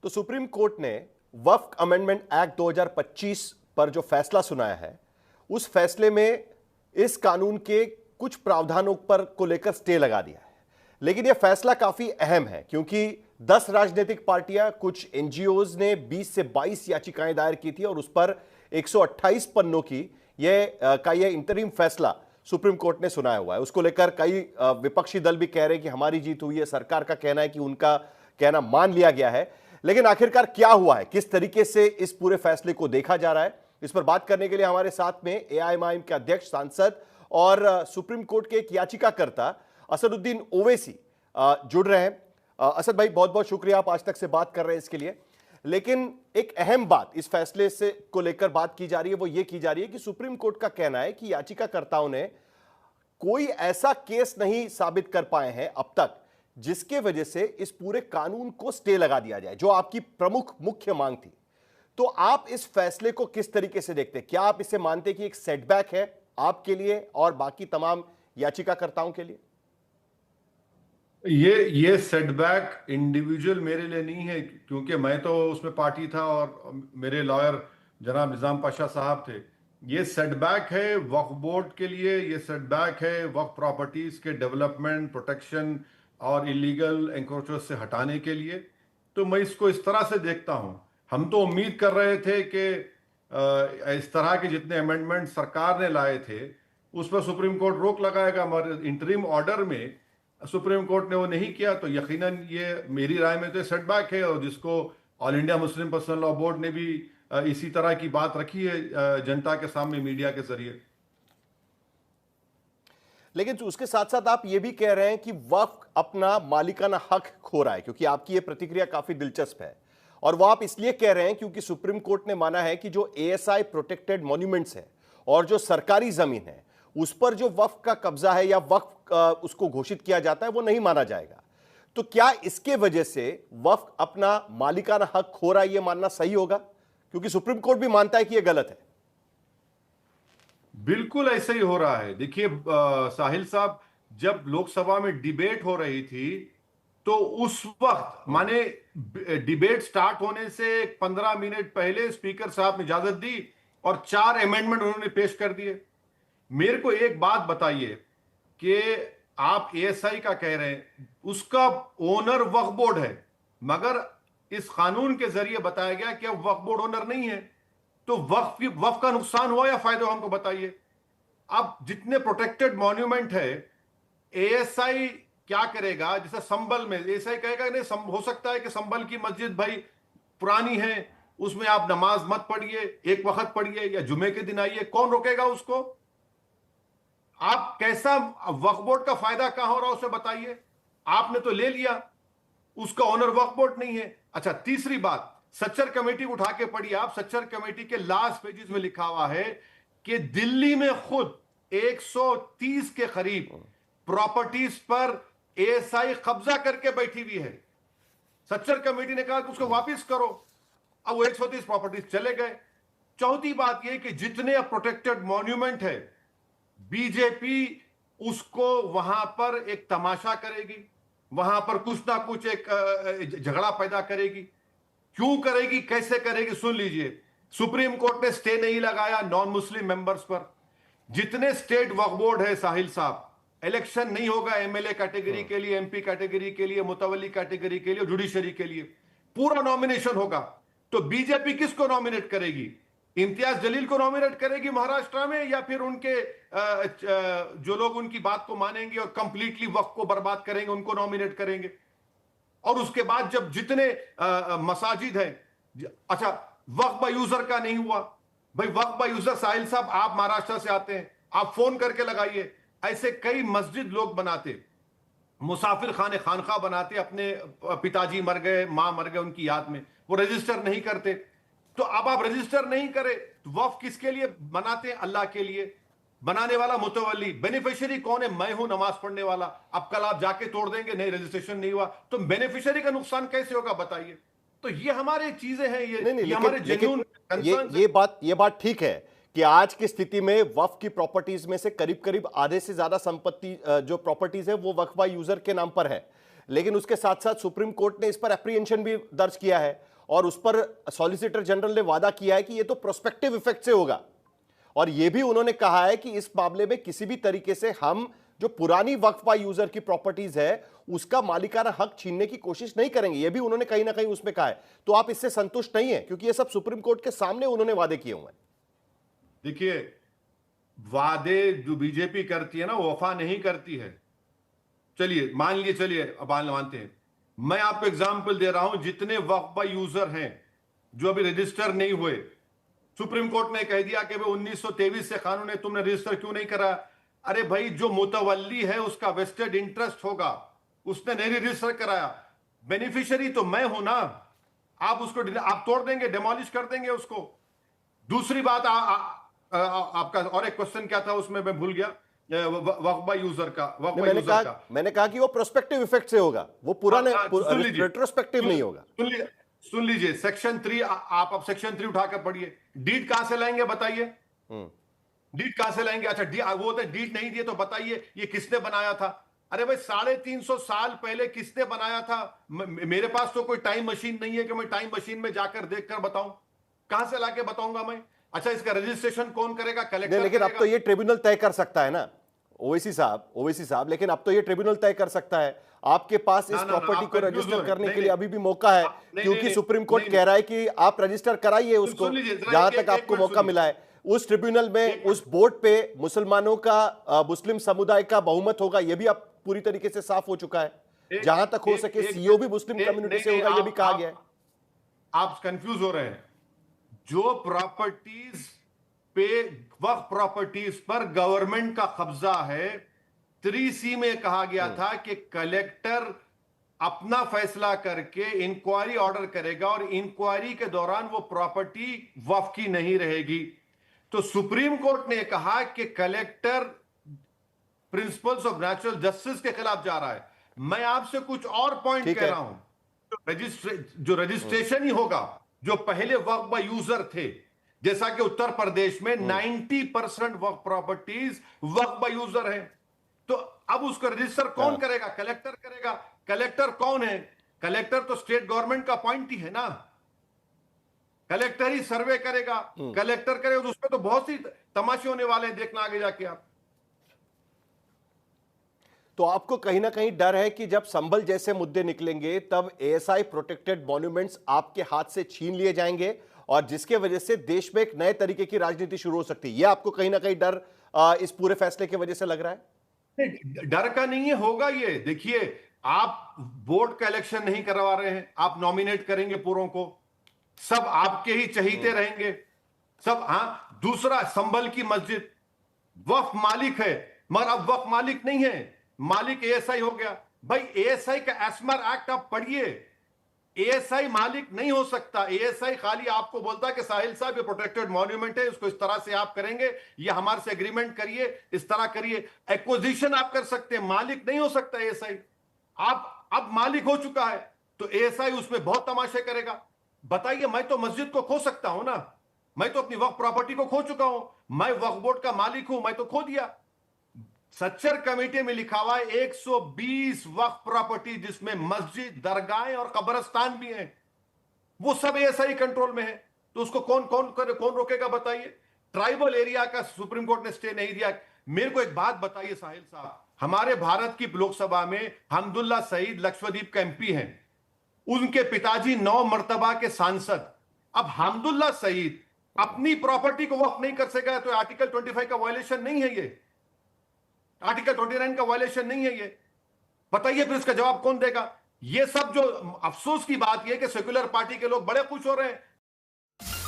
तो supreme court ने वक्फ amendment act 2025 पर जो फैसला सुनाया है, उस फैसले में इस कानून के कुछ प्रावधानों पर को लेकर स्टे लगा दिया है। लेकिन यह फैसला काफी अहम है क्योंकि 10 राजनीतिक पार्टियां, कुछ एनजीओज ने 20 से 22 याचिकाएं दायर की थी और उस पर 128 पन्नों की यह इंटरिम फैसला सुप्रीम कोर्ट ने सुनाया हुआ है। उसको लेकर कई विपक्षी दल भी कह रहे हैं कि हमारी जीत हुई है, सरकार का कहना है कि उनका कहना मान लिया गया है। लेकिन आखिरकार क्या हुआ है, किस तरीके से इस पूरे फैसले को देखा जा रहा है, इस पर बात करने के लिए हमारे साथ में एआईएमआईएम के अध्यक्ष, सांसद और सुप्रीम कोर्ट के एक याचिकाकर्ता असदुद्दीन ओवैसी जुड़ रहे हैं। असद भाई, बहुत बहुत शुक्रिया, आप आज तक से बात कर रहे हैं इसके लिए। लेकिन एक अहम बात इस फैसले से को लेकर बात की जा रही है, वो ये की जा रही है कि सुप्रीम कोर्ट का कहना है कि याचिकाकर्ताओं ने कोई ऐसा केस नहीं साबित कर पाए हैं अब तक जिसके वजह से इस पूरे कानून को स्टे लगा दिया जाए, जो आपकी प्रमुख मुख्य मांग थी। तो आप इस फैसले को किस तरीके से देखते हैं? क्या आप इसे मानते हैं कि एक सेटबैक है आपके लिए और बाकी तमाम याचिकाकर्ताओं के लिए? ये सेटबैक इंडिविजुअल मेरे लिए नहीं है, क्योंकि मैं तो उसमें पार्टी था और मेरे लॉयर जनाब निजाम पाशा साहब थे। ये सेटबैक है वक्फ बोर्ड के लिए, ये सेटबैक है वक्फ प्रॉपर्टीज के डेवलपमेंट, प्रोटेक्शन और इलीगल एंक्रोचर्स से हटाने के लिए। तो मैं इसको इस तरह से देखता हूं। हम तो उम्मीद कर रहे थे कि इस तरह के जितने अमेंडमेंट सरकार ने लाए थे उस पर सुप्रीम कोर्ट रोक लगाएगा, मगर इंटरिम ऑर्डर में सुप्रीम कोर्ट ने वो नहीं किया। तो यकीनन ये मेरी राय में तो सेटबैक है, और जिसको all India Muslim personal law board ने भी इसी तरह की बात रखी है जनता के सामने मीडिया के जरिए। लेकिन उसके साथ साथ आप ये भी कह रहे हैं कि वक्फ अपना मालिकाना हक खो रहा है, क्योंकि आपकी ये प्रतिक्रिया काफी दिलचस्प है। और वो आप इसलिए कह रहे हैं क्योंकि सुप्रीम कोर्ट ने माना है कि जो एएसआई प्रोटेक्टेड मॉन्यूमेंट्स है और जो सरकारी जमीन है उस पर जो वक्फ का कब्जा है या वक्फ उसको घोषित किया जाता है, वो नहीं माना जाएगा। तो क्या इसके वजह से वक्फ अपना मालिकाना हक खो रहा है, ये मानना सही होगा? क्योंकि सुप्रीम कोर्ट भी मानता है कि यह गलत है। बिल्कुल ऐसे ही हो रहा है। देखिए साहिल साहब, जब लोकसभा में डिबेट हो रही थी तो उस वक्त माने डिबेट स्टार्ट होने से 15 मिनट पहले स्पीकर साहब ने इजाजत दी और 4 अमेंडमेंट उन्होंने पेश कर दिए। मेरे को एक बात बताइए कि आप एएसआई का कह रहे हैं, उसका ओनर वक्फ बोर्ड है, मगर इस कानून के जरिए बताया गया कि अब वक्फ बोर्ड ओनर नहीं है। तो वक्फ का नुकसान हुआ या फायदा, हमको बताइए। अब जितने प्रोटेक्टेड मॉन्यूमेंट है, एएसआई क्या करेगा? जैसे संभल में एएसआई कहेगा नहीं, हो सकता है कि संभल की मस्जिद भाई पुरानी है, उसमें आप नमाज मत पढ़िए, एक वक्त पढ़िए या जुमे के दिन आइए। कौन रोकेगा उसको? आप कैसा वक्फ बोर्ड का फायदा कहां हो रहा है उसे बताइए। आपने तो ले लिया, उसका ओनर वक्फ बोर्ड नहीं है। अच्छा, तीसरी बात, सच्चर कमेटी उठा के पढ़िए आप। सच्चर कमेटी के लास्ट पेजेस में लिखा हुआ है कि दिल्ली में खुद 130 के करीब प्रॉपर्टीज पर एएसआई कब्जा करके बैठी हुई है। सच्चर कमेटी ने कहा कि उसको वापस करो। अब वो 130 प्रॉपर्टीज चले गए। चौथी बात यह कि जितने प्रोटेक्टेड मॉन्यूमेंट है, बीजेपी उसको वहां पर एक तमाशा करेगी, वहां पर कुछ ना कुछ एक झगड़ा पैदा करेगी। क्यों करेगी, कैसे करेगी, सुन लीजिए। सुप्रीम कोर्ट ने स्टे नहीं लगाया नॉन मुस्लिम मेंबर्स पर। जितने स्टेट वक्फ बोर्ड है साहिल साहब, इलेक्शन नहीं होगा एमएलए कैटेगरी के लिए, एमपी कैटेगरी के लिए, मुतवल्ली कैटेगरी के लिए, जुडिशरी के लिए, पूरा नॉमिनेशन होगा। तो बीजेपी किसको नॉमिनेट करेगी? इम्तियाज जलील को नॉमिनेट करेगी महाराष्ट्र में, या फिर उनके जो लोग उनकी बात को मानेंगे और कंप्लीटली वक्फ को बर्बाद करेंगे उनको नॉमिनेट करेंगे? और उसके बाद जब जितने मसाजिद हैं, अच्छा वक्फ बाय यूजर का नहीं हुआ भाई। वक्फ बाय यूजर साहिल साहब, आप महाराष्ट्र से आते हैं, आप फोन करके लगाइए। ऐसे कई मस्जिद लोग बनाते, मुसाफिर खाने खानखा बनाते, अपने पिताजी मर गए, मां मर गए, उनकी याद में, वो रजिस्टर नहीं करते। तो अब आप रजिस्टर नहीं करें तो वक्फ किसके लिए बनाते हैं? अल्लाह के लिए। बनाने वाला मुतवल्ली, बेनिफिशियरी कौन है? मैं हूं, नमाज पढ़ने वाला। अब कल आप जाके तोड़ देंगे, नहीं रजिस्ट्रेशन नहीं हुआ, तो बेनिफिशियरी का नुकसान कैसे होगा बताइए। तो ये हमारे चीजें हैं, ये हमारे जेन्युइन कंसर्न्स। ये बात ठीक है कि आज की स्थिति में वक्फ की प्रॉपर्टीज में से करीब करीब आधे से ज्यादा संपत्ति जो प्रॉपर्टीज है वो वक्फ बाय यूजर के नाम पर है। लेकिन उसके साथ साथ सुप्रीम कोर्ट ने इस पर एप्रीहेंशन भी दर्ज किया है और उस पर सॉलिसिटर जनरल ने वादा किया है कि ये तो प्रोस्पेक्टिव इफेक्ट से होगा। और यह भी उन्होंने कहा है कि इस मामले में किसी भी तरीके से हम जो पुरानी वक्फ बाय यूजर की प्रॉपर्टीज है उसका मालिकाना हक छीनने की कोशिश नहीं करेंगे, यह भी उन्होंने कहीं ना कहीं उसमें कहा है। तो आप इससे संतुष्ट नहीं है, क्योंकि ये सब सुप्रीम कोर्ट के सामने उन्होंने वादे किए हुए हैं। देखिए, वादे जो बीजेपी करती है ना, वो वफा नहीं करती है। चलिए मान लिए, चलिए अब मानते हैं। मैं आपको एग्जाम्पल दे रहा हूं, जितने वक्फ बाय यूजर हैं जो अभी रजिस्टर नहीं हुए, सुप्रीम कोर्ट ने कह दिया कि भाई 1923 से कानून है, तुमने रजिस्टर क्यों नहीं करा? अरे भाई, जो मुतवल्ली है उसका वेस्टेड इंटरेस्ट होगा, उसने नहीं रजिस्टर कराया, बेनिफिशियरी तो मैं हूं ना। आप उसको आप तोड़ देंगे, डेमोलिश कर देंगे उसको। दूसरी बात, आपका और एक क्वेश्चन क्या था उसमें, मैं भूल गया, वक्फ बाय यूजर का। मैंने कहा कि वो प्रोस्पेक्टिव इफेक्ट से होगा, वो पुराने रेट्रोस्पेक्टिव नहीं होगा। सुन लीजिए सेक्शन 3, आप अब सेक्शन 3 उठाकर पढ़िए। डीड कहां से लाएंगे बताइए? डीड कहां से लाएंगे? अच्छा, वो तो डीड नहीं दिए तो बताइए ये किसने बनाया था? अरे भाई, 350 साल पहले किसने बनाया था? मेरे पास तो कोई टाइम मशीन नहीं है कि मैं टाइम मशीन में जाकर देखकर बताऊं। कहां से लाके बताऊंगा मैं? अच्छा, इसका रजिस्ट्रेशन कौन करेगा? कलेक्टर। लेकिन अब तो ये ट्रिब्यूनल तय कर सकता है ना ओवैसी साहब, लेकिन अब तो ये ट्रिब्यूनल तय कर सकता है। आपके पास इस प्रॉपर्टी को रजिस्टर करने के लिए अभी भी मौका है, क्योंकि सुप्रीम कोर्ट कह रहा है कि आप रजिस्टर कराइए उसको, जहां तक आपको मौका मिला है। उस ट्रिब्यूनल में, उस बोर्ड पे मुसलमानों का, मुस्लिम समुदाय का बहुमत होगा, यह भी अब पूरी तरीके से साफ हो चुका है। जहां तक हो सके सीओ भी मुस्लिम कम्युनिटी से होगा, यह भी कहा गया है। आप कंफ्यूज हो रहे हैं। जो प्रॉपर्टीज पे, वक्फ प्रॉपर्टीज पर गवर्नमेंट का कब्जा है, 3C में कहा गया था कि कलेक्टर अपना फैसला करके इंक्वायरी ऑर्डर करेगा और इंक्वायरी के दौरान वो प्रॉपर्टी वक्फ की नहीं रहेगी। तो सुप्रीम कोर्ट ने कहा कि collector principles of natural justice के खिलाफ जा रहा है। मैं आपसे कुछ और पॉइंट कह रहा हूं। जो रजिस्ट्रेशन ही होगा, जो पहले वक्फ बाय यूजर थे, जैसा कि उत्तर प्रदेश में 90% वक्फ प्रॉपर्टीज वक्फ बाय यूजर है, तो अब उसको रजिस्टर कौन करेगा? कलेक्टर करेगा। कलेक्टर कौन है? कलेक्टर तो स्टेट गवर्नमेंट का अपॉइंटी है ना। कलेक्टर ही सर्वे करेगा, कलेक्टर करेगा, तो उसमें तो बहुत सी तमाशे होने वाले हैं, देखना आगे जाके आप। तो आपको कहीं ना कहीं डर है कि जब संभल जैसे मुद्दे निकलेंगे तब एएसआई प्रोटेक्टेड मॉन्यूमेंट्स आपके हाथ से छीन लिए जाएंगे, और जिसके वजह से देश में एक नए तरीके की राजनीति शुरू हो सकती है। यह आपको कहीं ना कहीं डर इस पूरे फैसले की वजह से लग रहा है? डर का नहीं है, होगा ये। देखिए, आप बोर्ड का इलेक्शन नहीं करवा रहे हैं, आप नॉमिनेट करेंगे पूरों को, सब आपके ही चहीते रहेंगे सब। हाँ, दूसरा, संभल की मस्जिद वक्फ मालिक है, मगर अब वक्फ मालिक नहीं है, मालिक एएसआई हो गया। भाई, एएसआई का एस्मर एक्ट आप पढ़िए, एएसआई मालिक नहीं हो सकता। एएसआई खाली आपको बोलता है कि साहिल साहब ये प्रोटेक्टेड मॉन्यूमेंट है, इसको इस तरह से आप करेंगे, ये हमारे से एग्रीमेंट करिए, इस तरह करिए। एक्विजिशन आप कर सकते हैं, मालिक नहीं हो सकता एएसआई। आप अब मालिक हो चुका है तो एएसआई उसमें बहुत तमाशे करेगा। बताइए, मैं तो मस्जिद को खो सकता हूं ना, मैं तो अपनी वक्फ प्रॉपर्टी को खो चुका हूं, मैं वक्फ बोर्ड का मालिक हूं, मैं तो खो दिया। सच्चर कमेटी में लिखा हुआ है 120 वक्फ प्रॉपर्टी, जिसमें मस्जिद, दरगाहें और कब्रिस्तान भी हैं, वो सब एएसआई कंट्रोल में है। तो उसको कौन रोकेगा बताइए? ट्राइबल एरिया का सुप्रीम कोर्ट ने स्टे नहीं दिया। मेरे को एक बात बताइए साहिल साहब, हमारे भारत की लोकसभा में हमदुल्ला सईद लक्षद्वीप का एमपी हैं, उनके पिताजी 9 मर्तबा के सांसद। अब हमदुल्ला सईद अपनी प्रॉपर्टी को वक्फ नहीं कर सकेगा तो आर्टिकल 25 का वायलेशन नहीं है ये? आर्टिकल 29 का वायलेशन नहीं है ये? बताइए, फिर इसका जवाब कौन देगा? ये सब जो अफसोस की बात यह कि सेक्युलर पार्टी के लोग बड़े खुश हो रहे हैं